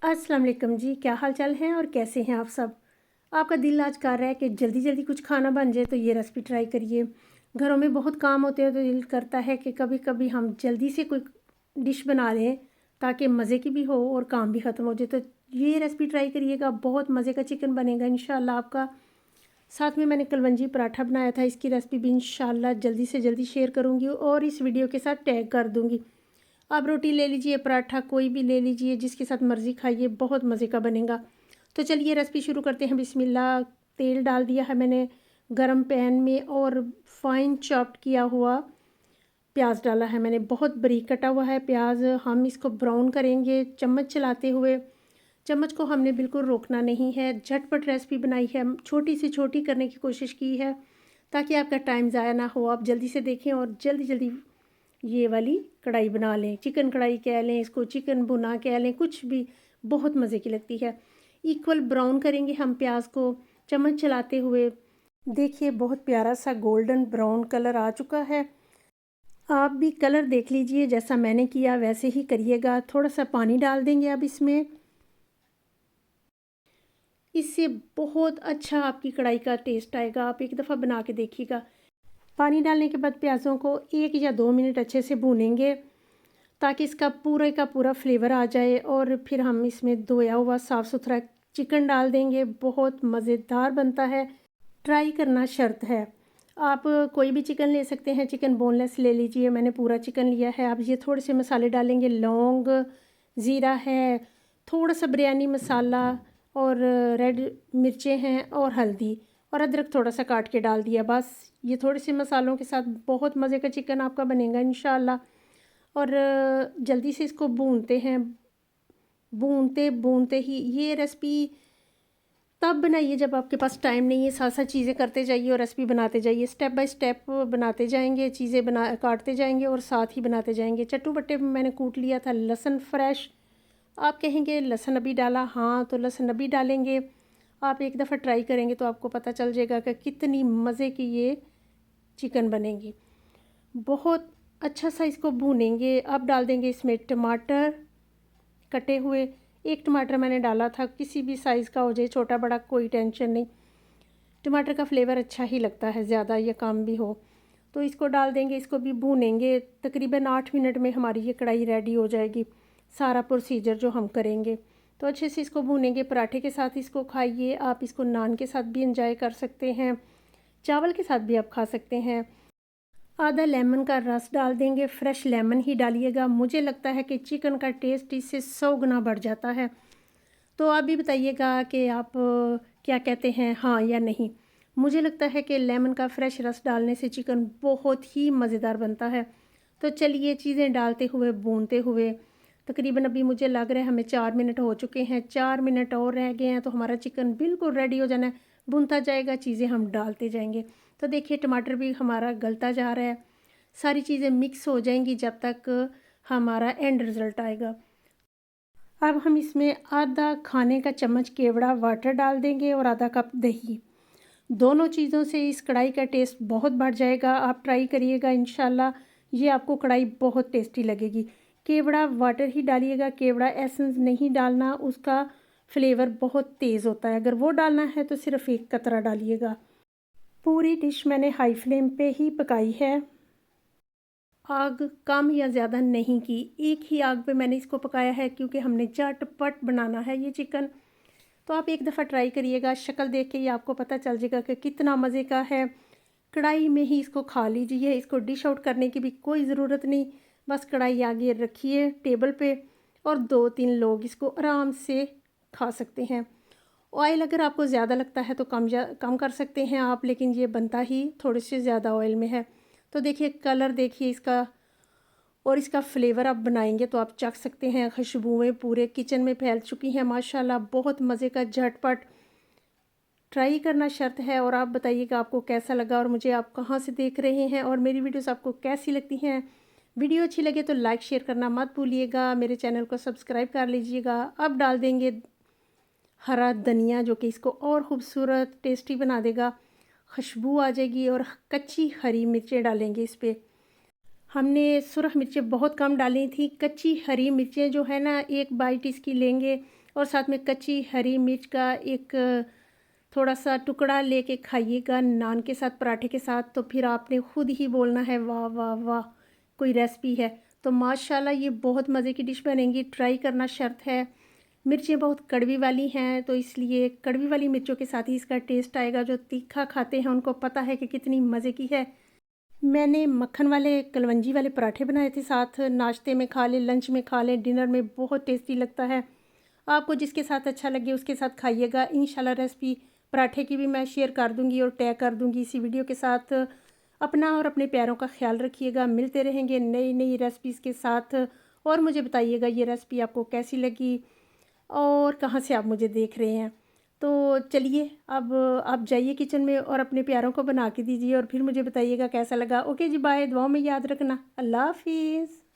अस्सलाम वालेकुम जी, क्या हाल चाल है और कैसे हैं आप सब। आपका दिल आज कर रहा है कि जल्दी जल्दी कुछ खाना बन जाए, तो ये रेसिपी ट्राई करिए। घरों में बहुत काम होते हैं तो दिल करता है कि कभी कभी हम जल्दी से कोई डिश बना लें ताकि मज़े की भी हो और काम भी ख़त्म हो जाए। तो ये रेसिपी ट्राई करिएगा, बहुत मज़े का चिकन बनेगा इंशाल्लाह आपका। साथ में मैंने कलवंजी पराठा बनाया था, इसकी रेसिपी भी इंशाल्लाह जल्दी से जल्दी शेयर करूँगी और इस वीडियो के साथ टैग कर दूँगी। आप रोटी ले लीजिए, पराठा कोई भी ले लीजिए, जिसके साथ मर्ज़ी खाइए, बहुत मज़े का बनेगा। तो चलिए रेसिपी शुरू करते हैं। बिस्मिल्लाह। तेल डाल दिया है मैंने गरम पैन में और फाइन चॉप्ड किया हुआ प्याज डाला है मैंने, बहुत बारीक कटा हुआ है प्याज। हम इसको ब्राउन करेंगे चम्मच चलाते हुए। चम्मच को हमने बिल्कुल रोकना नहीं है। झटपट रेसिपी बनाई है, छोटी से छोटी करने की कोशिश की है ताकि आपका टाइम ज़ाया ना हो, आप जल्दी से देखें और जल्दी जल्दी ये वाली कढ़ाई बना लें। चिकन कढ़ाई कह लें इसको, चिकन भुना कह लें, कुछ भी, बहुत मज़े की लगती है। इक्वल ब्राउन करेंगे हम प्याज को चम्मच चलाते हुए। देखिए बहुत प्यारा सा गोल्डन ब्राउन कलर आ चुका है। आप भी कलर देख लीजिए, जैसा मैंने किया वैसे ही करिएगा। थोड़ा सा पानी डाल देंगे अब इसमें, इससे बहुत अच्छा आपकी कढ़ाई का टेस्ट आएगा। आप एक दफ़ा बना के देखिएगा। पानी डालने के बाद प्याज़ों को 1 या 2 मिनट अच्छे से भूनेंगे ताकि इसका पूरे का पूरा फ्लेवर आ जाए। और फिर हम इसमें धोया हुआ साफ़ सुथरा चिकन डाल देंगे, बहुत मज़ेदार बनता है। ट्राई करना शर्त है। आप कोई भी चिकन ले सकते हैं, चिकन बोनलेस ले लीजिए, मैंने पूरा चिकन लिया है। अब ये थोड़े से मसाले डालेंगे, लौंग, ज़ीरा है, थोड़ा सा बिरयानी मसाला और रेड मिर्चें हैं और हल्दी और अदरक थोड़ा सा काट के डाल दिया। बस ये थोड़े से मसालों के साथ बहुत मज़े का चिकन आपका बनेगा इंशाल्लाह। और जल्दी से इसको भूनते हैं। भूनते भूनते ही ये रेसिपी तब बनाइए जब आपके पास टाइम नहीं है। साथ साथ चीज़ें करते जाइए और रेसिपी बनाते जाइए, स्टेप बाय स्टेप बनाते जाएंगे, चीज़ें बना काटते जाएंगे और साथ ही बनाते जाएंगे। चट्टू बट्टे में मैंने कूट लिया था लहसुन फ्रेश। आप कहेंगे लहसुन अभी डाला, हाँ तो लहसुन अभी डालेंगे। आप एक दफ़ा ट्राई करेंगे तो आपको पता चल जाएगा कि कितनी मज़े की ये चिकन बनेगी। बहुत अच्छा सा इसको भूनेंगे। अब डाल देंगे इसमें टमाटर कटे हुए। एक टमाटर मैंने डाला था, किसी भी साइज़ का हो जाए, छोटा बड़ा कोई टेंशन नहीं। टमाटर का फ्लेवर अच्छा ही लगता है, ज़्यादा या कम भी हो। तो इसको डाल देंगे, इसको भी भूनेंगे। तकरीबन 8 मिनट में हमारी ये कढ़ाई रेडी हो जाएगी। सारा प्रोसीजर जो हम करेंगे तो अच्छे से इसको भूनेंगे। पराठे के साथ इसको खाइए, आप इसको नान के साथ भी इंजॉय कर सकते हैं, चावल के साथ भी आप खा सकते हैं। आधा लेमन का रस डाल देंगे, फ्रेश लेमन ही डालिएगा। मुझे लगता है कि चिकन का टेस्ट इससे 100 गुना बढ़ जाता है। तो आप भी बताइएगा कि आप क्या कहते हैं, हाँ या नहीं। मुझे लगता है कि लेमन का फ्रेश रस डालने से चिकन बहुत ही मज़ेदार बनता है। तो चलिए चीज़ें डालते हुए भूनते हुए तकरीबन अभी मुझे लग रहा है हमें 4 मिनट हो चुके हैं। 4 मिनट और रह गए हैं तो हमारा चिकन बिल्कुल रेडी हो जाना है। भुनता जाएगा, चीज़ें हम डालते जाएंगे। तो देखिए टमाटर भी हमारा गलता जा रहा है। सारी चीज़ें मिक्स हो जाएंगी जब तक हमारा एंड रिज़ल्ट आएगा। अब हम इसमें आधा खाने का चम्मच केवड़ा वाटर डाल देंगे और आधा कप दही। दोनों चीज़ों से इस कढ़ाई का टेस्ट बहुत बढ़ जाएगा। आप ट्राई करिएगा इंशाल्लाह, ये आपको कढ़ाई बहुत टेस्टी लगेगी। केवड़ा वाटर ही डालिएगा, केवड़ा एसेंस नहीं डालना, उसका फ्लेवर बहुत तेज़ होता है। अगर वो डालना है तो सिर्फ़ एक कतरा डालिएगा। पूरी डिश मैंने हाई फ्लेम पे ही पकाई है, आग कम या ज़्यादा नहीं की। एक ही आग पे मैंने इसको पकाया है क्योंकि हमने झटपट बनाना है ये चिकन। तो आप एक दफ़ा ट्राई करिएगा, शक्ल देख के ही आपको पता चल जाएगा कि कितना मज़े का है। कढ़ाई में ही इसको खा लीजिए, इसको डिश आउट करने की भी कोई ज़रूरत नहीं। बस कढ़ाई आगे रखिए टेबल पे और 2-3 लोग इसको आराम से खा सकते हैं। ऑयल अगर आपको ज़्यादा लगता है तो कम कर सकते हैं आप, लेकिन ये बनता ही थोड़े से ज़्यादा ऑयल में है। तो देखिए कलर देखिए इसका, और इसका फ्लेवर आप बनाएंगे तो आप चख सकते हैं। खुशबुएं पूरे किचन में फैल चुकी हैं माशाल्लाह। बहुत मज़े का झटपट, ट्राई करना शर्त है। और आप बताइएगा आपको कैसा लगा और मुझे आप कहाँ से देख रहे हैं और मेरी वीडियोस आपको कैसी लगती हैं। वीडियो अच्छी लगे तो लाइक शेयर करना मत भूलिएगा, मेरे चैनल को सब्सक्राइब कर लीजिएगा। अब डाल देंगे हरा धनिया जो कि इसको और ख़ूबसूरत टेस्टी बना देगा, खुशबू आ जाएगी। और कच्ची हरी मिर्चें डालेंगे इस पर। हमने सुरख मिर्चें बहुत कम डाली थी। कच्ची हरी मिर्चें जो है ना, एक बाइट इसकी लेंगे और साथ में कच्ची हरी मिर्च का एक थोड़ा सा टुकड़ा लेके खाइएगा नान के साथ, पराठे के साथ, तो फिर आपने ख़ुद ही बोलना है वाह वाह वाह, कोई रेसिपी है। तो माशाल्लाह ये बहुत मज़े की डिश बनेगी, ट्राई करना शर्त है। मिर्चें बहुत कड़वी वाली हैं तो इसलिए कड़वी वाली मिर्चों के साथ ही इसका टेस्ट आएगा। जो तीखा खाते हैं उनको पता है कि कितनी मज़े की है। मैंने मक्खन वाले कलवंजी वाले पराठे बनाए थे, साथ नाश्ते में खा लें, लंच में खा लें, डिनर में बहुत टेस्टी लगता है। आपको जिसके साथ अच्छा लगे उसके साथ खाइएगा। इंशाल्लाह रेसिपी पराठे की भी मैं शेयर कर दूंगी और टैग कर दूंगी इसी वीडियो के साथ। अपना और अपने प्यारों का ख्याल रखिएगा। मिलते रहेंगे नई नई रेसिपीज़ के साथ और मुझे बताइएगा ये रेसिपी आपको कैसी लगी और कहाँ से आप मुझे देख रहे हैं। तो चलिए अब आप जाइए किचन में और अपने प्यारों को बना के दीजिए और फिर मुझे बताइएगा कैसा लगा। ओके जी, बाय। दुआओं में याद रखना। अल्लाह हाफिज़।